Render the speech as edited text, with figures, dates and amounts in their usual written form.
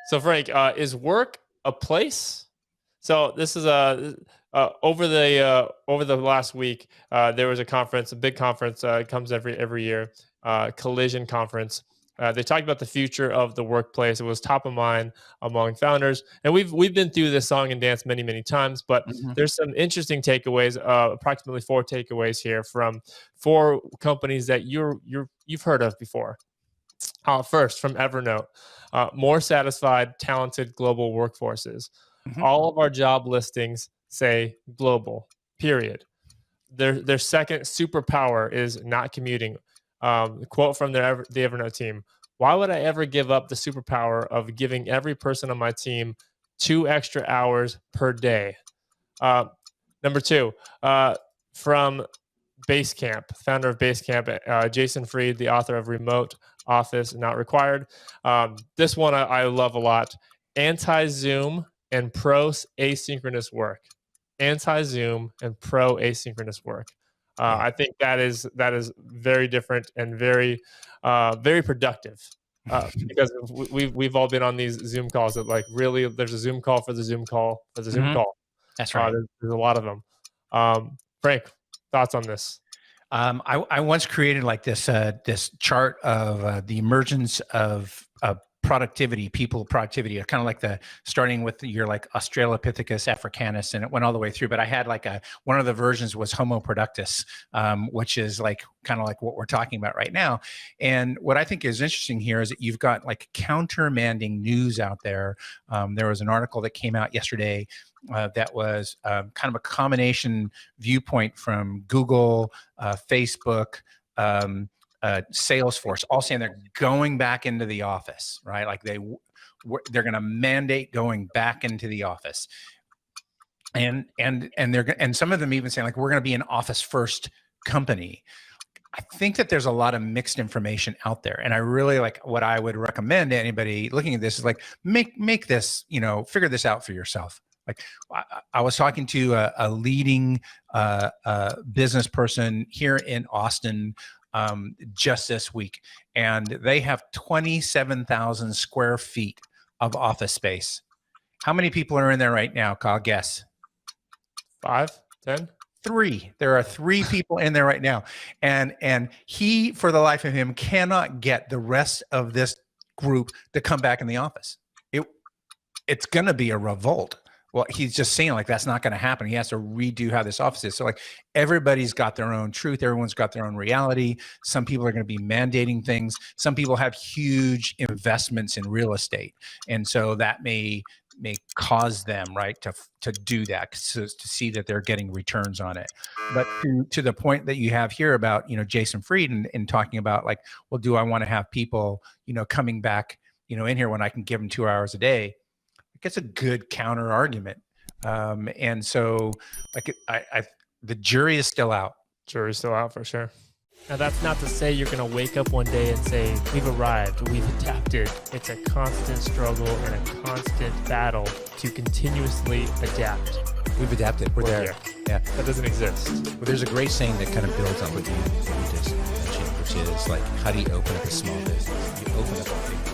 So Frank, is work a place? So this is over the last week, there was a conference, a big conference. It comes every year, Collision Conference. They talked about the future of the workplace. It was top of mind among founders, and we've been through this song and dance many times. But there's some interesting takeaways. Approximately 4 takeaways here from 4 companies that you've heard of before. First, from Evernote, more satisfied, talented global workforces. All of our job listings say global, period. Their second superpower is not commuting. Quote from the Evernote team: "Why would I ever give up the superpower of giving every person on my team 2 extra hours per day?" Number 2, from Basecamp, founder of Basecamp, Jason Fried, the author of Remote Office Not Required. This one I love a lot. Anti-Zoom and pro asynchronous work. Anti-Zoom and pro asynchronous work. I think that is very different and very productive. Because we've all been on these Zoom calls that, like, really, there's a Zoom call for the Zoom call for the Zoom call. That's right. There's a lot of them. Frank, thoughts on this? I once created like this chart of the emergence of productivity, people productivity, kind of like starting with your like Australopithecus africanus, and it went all the way through. But I had like one of the versions was Homo productus, which is like kind of like what we're talking about right now. And what I think is interesting here is that you've got like countermanding news out there. There was an article that came out yesterday that was kind of a combination viewpoint from Google, Facebook, Salesforce, all saying they're going back into the office, right? Like they're going to mandate going back into the office, and some of them even saying like we're going to be an office first company. I think that there's a lot of mixed information out there, and I really like what I would recommend to anybody looking at this is like make this, figure this out for yourself. Like I was talking to a leading business person here in Austin just this week, and they have 27,000 square feet of office space. How many people are in there right now, Kyle? Guess. 5, 10? 3. There are 3 people in there right now. And he, for the life of him, cannot get the rest of this group to come back in the office. It's going to be a revolt. Well, he's just saying like that's not going to happen. He has to redo how this office is. So like everybody's got their own truth. Everyone's got their own reality. Some people are going to be mandating things. Some people have huge investments in real estate. And so that may cause them, right, to do that, to see that they're getting returns on it. But to the point that you have here about, Jason Fried and talking about like, well, do I want to have people, coming back, in here when I can give them 2 hours a day? It's a good counter argument. And so like the jury is still out. Jury's still out for sure. Now, that's not to say you're going to wake up one day and say, we've arrived, we've adapted. It's a constant struggle and a constant battle to continuously adapt. We've adapted. We're there. Yeah. That doesn't exist. Well, there's a great saying that kind of builds on what you just mentioned, which is like, how do you open up a small business? You open up a big